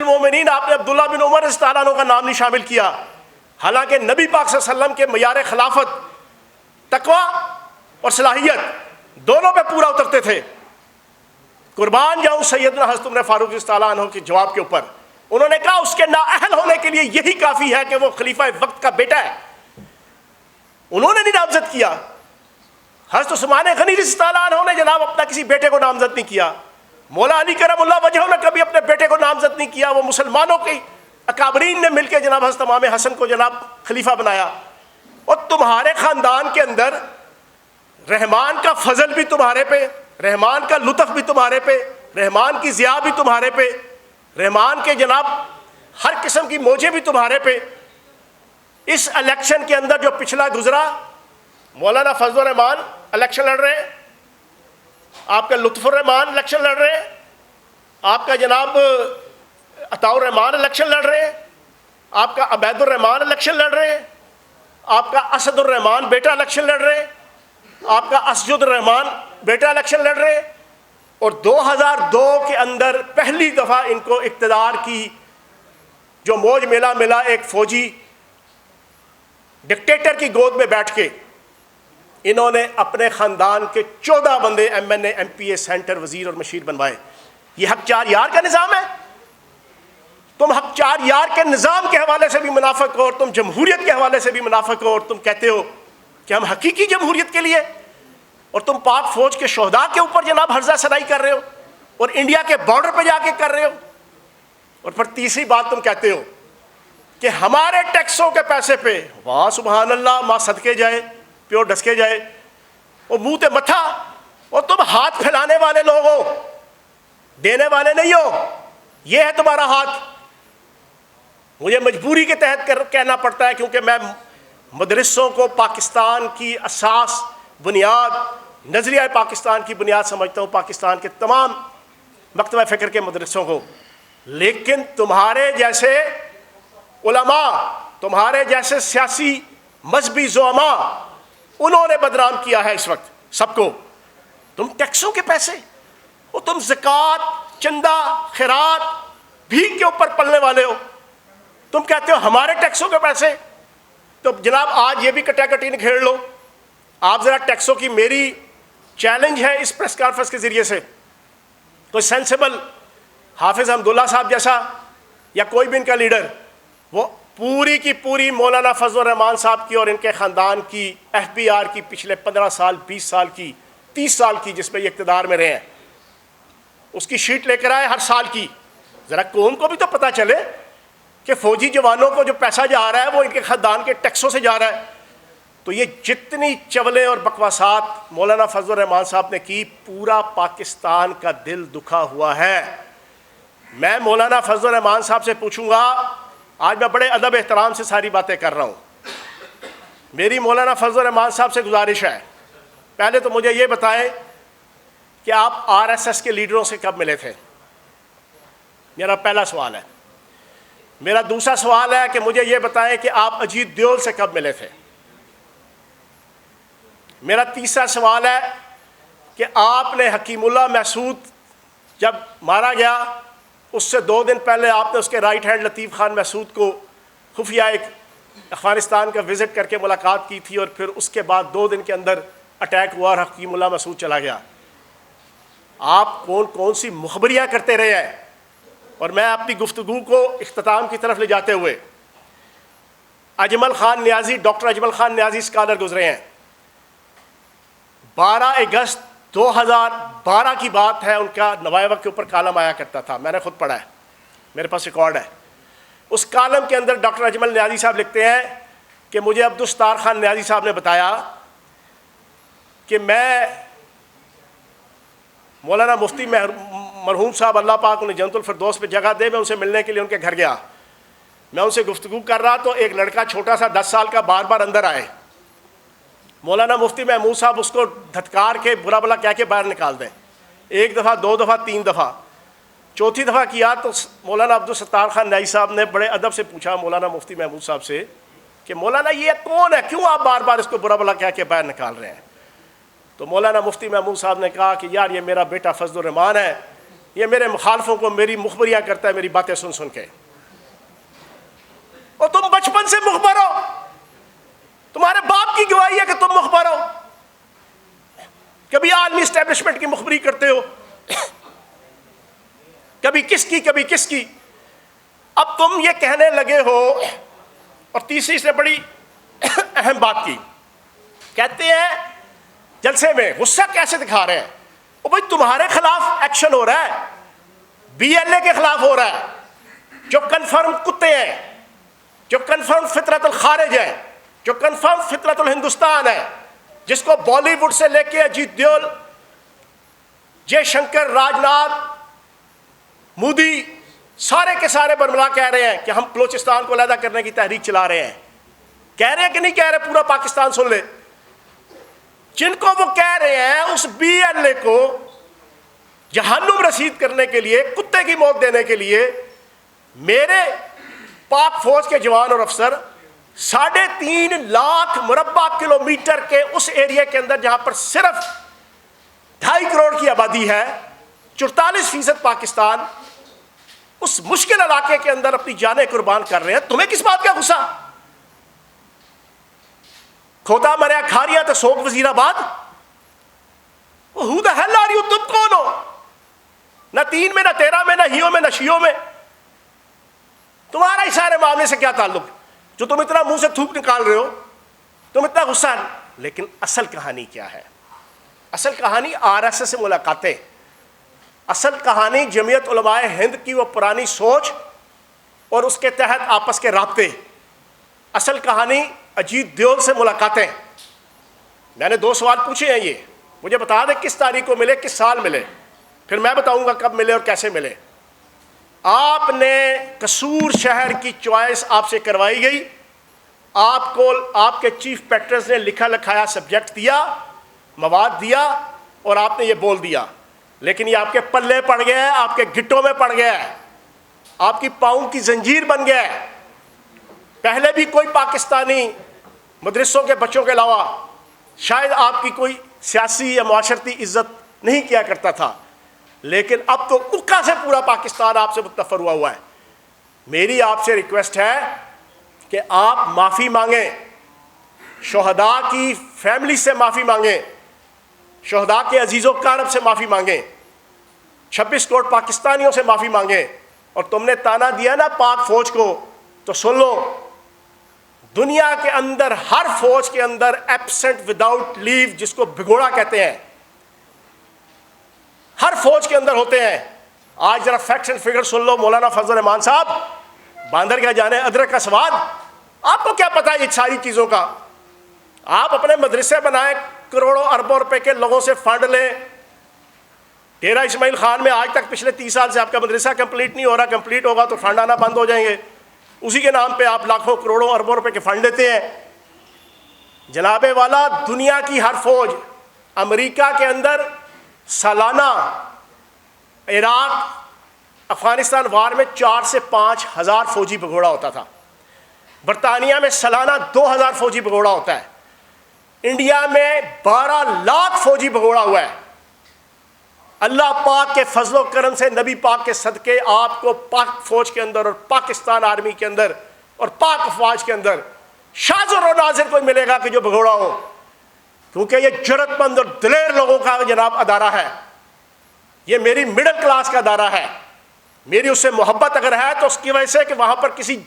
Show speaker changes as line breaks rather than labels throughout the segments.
مومنین آپ نے عبداللہ بن عمر رضی اللہ عنہ کا نام نہیں شامل کیا، حالانکہ نبی پاک صلی اللہ علیہ وسلم کے معیار خلافت تقوی اور صلاحیت دونوں پہ پورا اترتے تھے۔ قربان جاؤں سیدنا حضرت عمر فاروق رضی اللہ عنہ کے جواب کے اوپر، انہوں نے کہا اس کے نااہل ہونے کے لیے یہی کافی ہے کہ وہ خلیفہ وقت کا بیٹا ہے، انہوں نے نہیں نامزد کیا۔ حضرت عثمان غنی رضی اللہ عنہ نے جناب اپنا کسی بیٹے کو نامزد نہیں کیا، مولا علی کرم اللہ وجہہ نے کبھی اپنے بیٹے کو نامزد نہیں کیا، وہ مسلمانوں کے اکابرین نے مل کے جناب حضرت امام حسن کو جناب خلیفہ بنایا۔ اور تمہارے خاندان کے اندر رحمان کا فضل بھی تمہارے پہ، رحمان کا لطف بھی تمہارے پہ، رحمان کی ضیاء بھی تمہارے پہ، رحمان کے جناب ہر قسم کی موجیں بھی تمہارے پہ۔ اس الیکشن کے اندر جو پچھلا گزرا، مولانا فضل الرحمان الیکشن لڑ رہے ہیں، آپ کا لطف الرحمان الیکشن لڑ رہے ہیں، آپ کا جناب عطاء الرحمان الیکشن لڑ رہے ہیں، آپ کا عبید الرحمان الیکشن لڑ رہے ہیں، آپ کا اسد الرحمان بیٹا الیکشن لڑ رہے ہیں، آپ کا اسجد الرحمان بیٹا الیکشن لڑ رہے ہیں۔ اور 2002 کے اندر پہلی دفعہ ان کو اقتدار کی جو موج ملا ایک فوجی ڈکٹیٹر کی گود میں بیٹھ کے انہوں نے اپنے خاندان کے 14 بندے ایم این اے، ایم پی اے، سینٹر، وزیر اور مشیر بنوائے۔ یہ حق چار یار کا نظام ہے؟ تم حق چار یار کے نظام کے حوالے سے بھی منافق ہو، اور تم جمہوریت کے حوالے سے بھی منافق ہو، اور تم کہتے ہو کہ ہم حقیقی جمہوریت کے لیے، اور تم پاک فوج کے شہداء کے اوپر جناب ہرزہ سرائی کر رہے ہو، اور انڈیا کے بارڈر پہ جا کے کر رہے ہو۔ اور پھر تیسری بات تم کہتے ہو کہ ہمارے ٹیکسوں کے پیسے پہ، واہ سبحان اللہ، ماں صدقے جائے پیو ڈسکے جائے، وہ منہ تے متھا، اور تم ہاتھ پھیلانے والے لوگ ہو، دینے والے نہیں ہو، یہ ہے تمہارا ہاتھ۔ مجھے مجبوری کے تحت کہنا پڑتا ہے، کیونکہ میں مدرسوں کو پاکستان کی اساس، بنیاد، نظریہ پاکستان کی بنیاد سمجھتا ہوں، پاکستان کے تمام مکتبہ فکر کے مدرسوں کو۔ لیکن تمہارے جیسے علماء، تمہارے جیسے سیاسی مذہبی زعماء، انہوں نے بدنام کیا ہے اس وقت سب کو۔ تم ٹیکسوں کے پیسے، وہ تم زکوٰۃ، چندہ، خیرات، بھیک کے اوپر پلنے والے ہو، تم کہتے ہو ہمارے ٹیکسوں کے پیسے۔ تو جناب آج یہ بھی کٹا کٹی نکھیڑ لو، آپ ذرا ٹیکسوں کی، میری چیلنج ہے اس پریس کانفرنس کے ذریعے سے، کوئی سینسیبل حافظ حمداللہ صاحب جیسا یا کوئی بھی ان کا لیڈر، وہ پوری کی پوری مولانا فضل الرحمان صاحب کی اور ان کے خاندان کی ایف بی آر کی پچھلے 15 سال، 20 سال کی، 30 سال کی جس میں یہ اقتدار میں رہے ہیں، اس کی شیٹ لے کر آئے ہر سال کی۔ ذرا قوم کو بھی تو پتہ چلے کہ فوجی جوانوں کو جو پیسہ جا رہا ہے وہ ان کے خاندان کے ٹیکسوں سے جا رہا ہے۔ تو یہ جتنی چولیں اور بکواسات مولانا فضل الرحمان صاحب نے کی، پورا پاکستان کا دل دکھا ہوا ہے۔ میں مولانا فضل الرحمان صاحب سے پوچھوں گا، آج میں بڑے ادب احترام سے ساری باتیں کر رہا ہوں، میری مولانا فضل الرحمان صاحب سے گزارش ہے، پہلے تو مجھے یہ بتائیں کہ آپ آر ایس ایس کے لیڈروں سے کب ملے تھے؟ میرا پہلا سوال ہے۔ میرا دوسرا سوال ہے کہ مجھے یہ بتائیں کہ آپ اجیت دیول سے کب ملے تھے؟ میرا تیسرا سوال ہے کہ آپ نے حکیم اللہ محسود جب مارا گیا، اس سے 2 دن پہلے آپ نے اس کے رائٹ ہینڈ لطیف خان محسود کو خفیہ ایک افغانستان کا وزٹ کر کے ملاقات کی تھی، اور پھر اس کے بعد 2 دن کے اندر اٹیک ہوا اور حکیم اللہ محسود چلا گیا۔ آپ کون سی مخبریاں کرتے رہے ہیں؟ اور میں اپنی گفتگو کو اختتام کی طرف لے جاتے ہوئے، اجمل خان نیازی، ڈاکٹر اجمل خان نیازی اسکالر گزرے ہیں، 12 اگست 2012 کی بات ہے، ان کا نوائے وقت کے اوپر کالم آیا کرتا تھا، میں نے خود پڑھا ہے، میرے پاس ریکارڈ ہے۔ اس کالم کے اندر ڈاکٹر اجمل نیازی صاحب لکھتے ہیں کہ مجھے عبدالستار خان نیازی صاحب نے بتایا کہ میں مولانا مفتی مرحوم صاحب، اللہ پاک انہیں جنت الفردوس پہ جگہ دے، میں ان سے ملنے کے لیے ان کے گھر گیا، میں ان سے گفتگو کر رہا تو ایک لڑکا چھوٹا سا 10 سال کا بار بار اندر آئے، مولانا مفتی محمود صاحب اس کو دھتکار کے برا بلا کہہ کے باہر نکال دیں، 1 دفعہ 2 دفعہ 3 دفعہ، چوتھی دفعہ کیا تو مولانا عبدالستار خان نیازی صاحب نے بڑے ادب سے پوچھا مولانا مفتی محمود صاحب سے کہ مولانا یہ کون ہے، کیوں آپ بار بار اس کو برا بلا کہہ کے باہر نکال رہے ہیں؟ تو مولانا مفتی محمود صاحب نے کہا کہ یار یہ میرا بیٹا فضل الرحمان ہے، یہ میرے مخالفوں کو میری مخبریاں کرتا ہے میری باتیں سن سن کے. اور تم بچپن سے مخبر ہو, تمہارے باپ کی گواہی ہے کہ تم مخبر ہو. کبھی عالمی اسٹیبلشمنٹ کی مخبری کرتے ہو, کبھی کس کی کبھی کس کی. اب تم یہ کہنے لگے ہو, اور تیسری سے بڑی اہم بات کی, کہتے ہیں جلسے میں غصہ کیسے دکھا رہے ہیں, او بھائی تمہارے خلاف ایکشن ہو رہا ہے, بی ایل اے کے خلاف ہو رہا ہے, جو کنفرم کتے ہیں, جو کنفرم فطرت الخارج ہے, جو کنفرم فطرت الہندوستان ہے, جس کو بالی ووڈ سے لے کے اجیت دیول, جے شنکر, راج ناتھ, مودی, سارے کے سارے برملا کہہ رہے ہیں کہ ہم بلوچستان کو علیحدہ کرنے کی تحریک چلا رہے ہیں. کہہ رہے ہیں کہ نہیں کہہ رہے؟ پورا پاکستان سن لے. جن کو وہ کہہ رہے ہیں اس بی ایل اے کو جہنم رسید کرنے کے لیے, کتے کی موت دینے کے لیے, میرے پاک فوج کے جوان اور افسر 3.5 لاکھ مربع کلومیٹر کے اس ایریا کے اندر جہاں پر صرف 2.5 کروڑ کی آبادی ہے, 44% پاکستان, اس مشکل علاقے کے اندر اپنی جانیں قربان کر رہے ہیں. تمہیں کس بات کا غصہ؟ کھوتا مریا کھاریاں تو سوک وزیر آباد. who the hell are you؟ تم کون ہو؟ نہ 3 میں, نہ 13 میں, نہ ہیوں میں, نہ شیوں میں. تمہارا اس سارے معاملے سے کیا تعلق جو تم اتنا منہ سے تھوک نکال رہے ہو, تم اتنا غصہ. لیکن اصل کہانی کیا ہے؟ اصل کہانی آر ایس ایس سے ملاقاتیں, اصل کہانی جمعیت علماء ہند کی وہ پرانی سوچ اور اس کے تحت آپس کے رابطے, اصل کہانی اجیت دیول سے ملاقاتیں. میں نے 2 سوال پوچھے ہیں, یہ مجھے بتا دیں کس تاریخ کو ملے, کس سال ملے, پھر میں بتاؤں گا کب ملے اور کیسے ملے. آپ نے قصور شہر کی چوائس آپ سے کروائی گئی, آپ کو آپ کے چیف پیٹرز نے لکھا لکھایا سبجیکٹ دیا, مواد دیا, اور آپ نے یہ بول دیا. لیکن یہ آپ کے پلے پڑ گیا ہے, آپ کے گھٹوں میں پڑ گیا ہے, آپ کی پاؤں کی زنجیر بن گیا ہے. پہلے بھی کوئی پاکستانی مدرسوں کے بچوں کے علاوہ شاید آپ کی کوئی سیاسی یا معاشرتی عزت نہیں کیا کرتا تھا, لیکن اب تو اکا سے پورا پاکستان آپ سے متنفر ہوا ہے. میری آپ سے ریکویسٹ ہے کہ آپ معافی مانگیں, شہداء کی فیملی سے معافی مانگیں, شہداء کے عزیز و اقارب سے معافی مانگیں, 26 کروڑ پاکستانیوں سے معافی مانگیں. اور تم نے تانا دیا نا پاک فوج کو, تو سن لو, دنیا کے اندر ہر فوج کے اندر ایبسنٹ وداؤٹ لیو, جس کو بھگوڑا کہتے ہیں, ہر فوج کے اندر ہوتے ہیں. آج ذرا فیکٹس اینڈ فگر سن لو. مولانا فضل الرحمان صاحب, باندر کا جانے ادرک کا سواد, آپ کو کیا پتا ہے یہ ساری چیزوں کا؟ آپ اپنے مدرسے بنائیں, کروڑوں اربوں روپے کے لوگوں سے فنڈ لیں. ڈیرہ اسماعیل خان میں آج تک پچھلے 30 سال سے آپ کا مدرسہ کمپلیٹ نہیں ہو رہا. کمپلیٹ ہوگا تو فنڈ آنا بند ہو جائیں گے. اسی کے نام پہ آپ لاکھوں کروڑوں اربوں روپے کے فنڈ دیتے ہیں. جناب والا, دنیا کی ہر فوج, امریکہ کے اندر سالانہ عراق افغانستان وار میں 4 سے 5 ہزار فوجی بھگوڑا ہوتا تھا. برطانیہ میں سالانہ 2000 فوجی بھگوڑا ہوتا ہے. انڈیا میں 12 لاکھ فوجی بھگوڑا ہوا ہے. اللہ پاک کے فضل و کرم سے, نبی پاک کے صدقے, آپ کو پاک فوج کے اندر اور پاکستان آرمی کے اندر اور پاک افواج کے اندر شاذ و نادر کوئی ملے گا کہ جو بھگوڑا ہو, کیونکہ یہ جرأت مند اور دلیر لوگوں کا جناب ادارہ ہے. یہ میری مڈل کلاس کا ادارہ ہے. میری اس سے محبت اگر ہے تو اس کی وجہ سے کہ وہاں پر کسی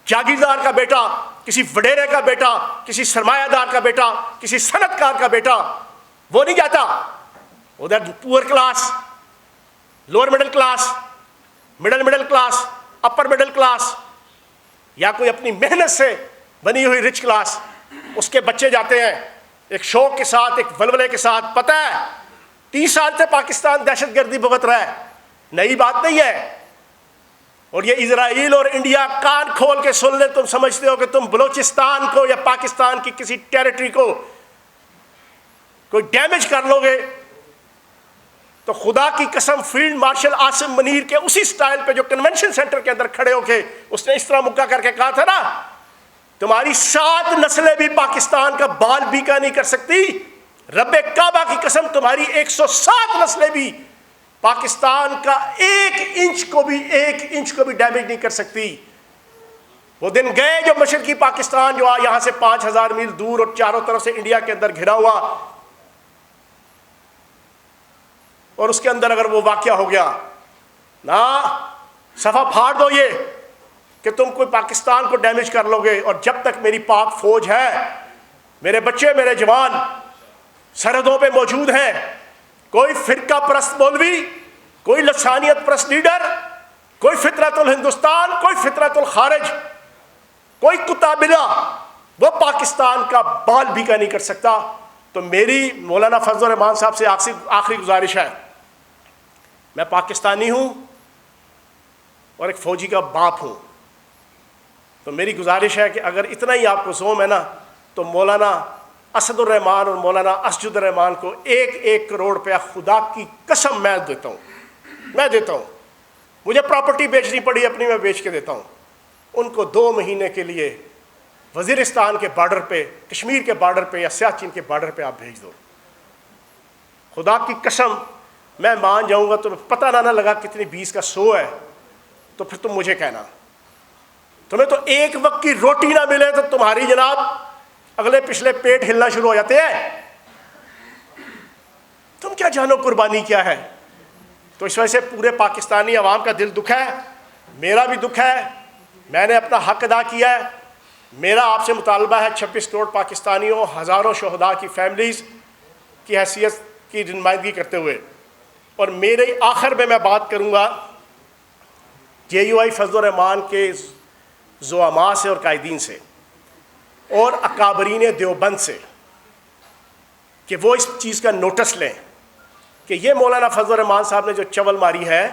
جاگیردار کا بیٹا, کسی وڈیرے کا بیٹا, کسی سرمایہ دار کا بیٹا, کسی صنعت کار کا بیٹا وہ نہیں جاتا. ادھر پور class, lower middle class, middle class, upper middle class, یا کوئی اپنی محنت سے بنی ہوئی رچ کلاس, اس کے بچے جاتے ہیں ایک شوق کے ساتھ, ایک ولولے کے ساتھ. پتہ ہے 30 سال سے پاکستان دہشت گردی بھگت رہا ہے, نئی بات نہیں ہے. اور یہ اسرائیل اور انڈیا کان کھول کے سن لیں, تم سمجھتے ہو کہ تم بلوچستان کو یا پاکستان کی کسی ٹیریٹری کو کوئی ڈیمیج کر لو گے, تو خدا کی قسم فیلڈ مارشل عاصم منیر کے اسی سٹائل پہ جو کنونشن سینٹر کے اندر کھڑے ہو کے اس نے اس طرح مکہ کر کے کہا تھا نا, تمہاری 7 نسلیں بھی پاکستان کا بال بیکا نہیں کر سکتی. رب کعبہ کی قسم, تمہاری 107 نسلیں بھی پاکستان کا ایک انچ کو بھی ڈیمیج نہیں کر سکتی۔ وہ دن گئے جو مشرقی پاکستان جو یہاں سے 5000 میل دور اور چاروں طرف سے انڈیا کے اندر گھرا ہوا، اور اس کے اندر اگر وہ واقعہ ہو گیا نا، صفحہ پھاڑ دو یہ کہ تم کوئی پاکستان کو ڈیمیج کر لو گے۔ اور جب تک میری پاک فوج ہے، میرے بچے میرے جوان سرحدوں پہ موجود ہیں، کوئی فرقہ پرست مولوی، کوئی لسانیت پرست لیڈر، کوئی فطرت الہندوستان، کوئی فطرت الخارج، کوئی کتا بلا وہ پاکستان کا بال بھی کا نہیں کر سکتا۔ تو میری مولانا فضل الرحمان صاحب سے آخری گزارش ہے، میں پاکستانی ہوں اور ایک فوجی کا باپ ہوں، تو میری گزارش ہے کہ اگر اتنا ہی آپ کو زوم ہے نا، تو مولانا اسد الرحمان اور مولانا اسجد الرحمان کو 1 کروڑ روپیہ خدا کی قسم میں دیتا ہوں۔ مجھے پراپرٹی بیچنی پڑی اپنی، میں بیچ کے دیتا ہوں۔ ان کو 2 مہینے کے لیے وزیرستان کے بارڈر پہ، کشمیر کے بارڈر پہ یا سیاچن کے بارڈر پہ آپ بھیج دو، خدا کی قسم میں مان جاؤں گا۔ تمہیں پتہ نہ لگا کتنی 20 کا 100 ہے، تو پھر تم مجھے کہنا۔ تمہیں تو ایک وقت کی روٹی نہ ملے تو تمہاری جناب اگلے پچھلے پیٹ ہلنا شروع ہو جاتے ہیں۔ تم کیا جانو قربانی کیا ہے؟ تو اس وجہ سے پورے پاکستانی عوام کا دل دکھ ہے، میرا بھی دکھ ہے، میں نے اپنا حق ادا کیا ہے۔ میرا آپ سے مطالبہ ہے 26 کروڑ پاکستانیوں، ہزاروں شہداء کی فیملیز کی حیثیت کی نمائندگی کرتے ہوئے، اور میرے آخر میں بات کروں گا JUI فضل الرحمان کے زعماء سے اور قائدین سے اور اکابرین دیوبند سے کہ وہ اس چیز کا نوٹس لیں کہ یہ مولانا فضل الرحمان صاحب نے جو چول ماری ہے،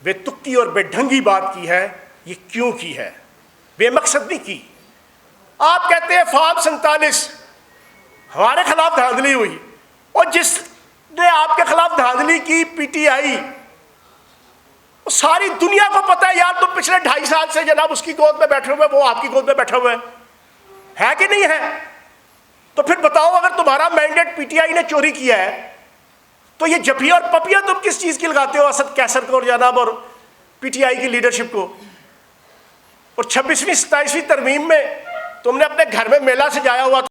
بے تکی اور بے ڈھنگی بات کی ہے، یہ کیوں کی ہے؟ بے مقصد نہیں کی۔ آپ کہتے ہیں فارم 47 ہمارے خلاف دھاندلی ہوئی، اور جس نے آپ کے خلاف دھاندلی کی PTI، ساری دنیا کو پتہ ہے یار، تم پچھلے 2.5 سال سے جناب اس کی گود میں بیٹھے ہوئے، وہ آپ کی گود میں بیٹھے ہوئے ہے کہ نہیں ہے؟ تو پھر بتاؤ، اگر تمہارا مینڈیٹ PTI نے چوری کیا ہے تو یہ جپیا اور پپیا تم کس چیز کی لگاتے ہو اسد کیسر کو اور جناب اور PTI کی لیڈرشپ کو؟ اور 26ویں 27ویں ترمیم میں تم نے اپنے گھر میں میلہ سجایا ہوا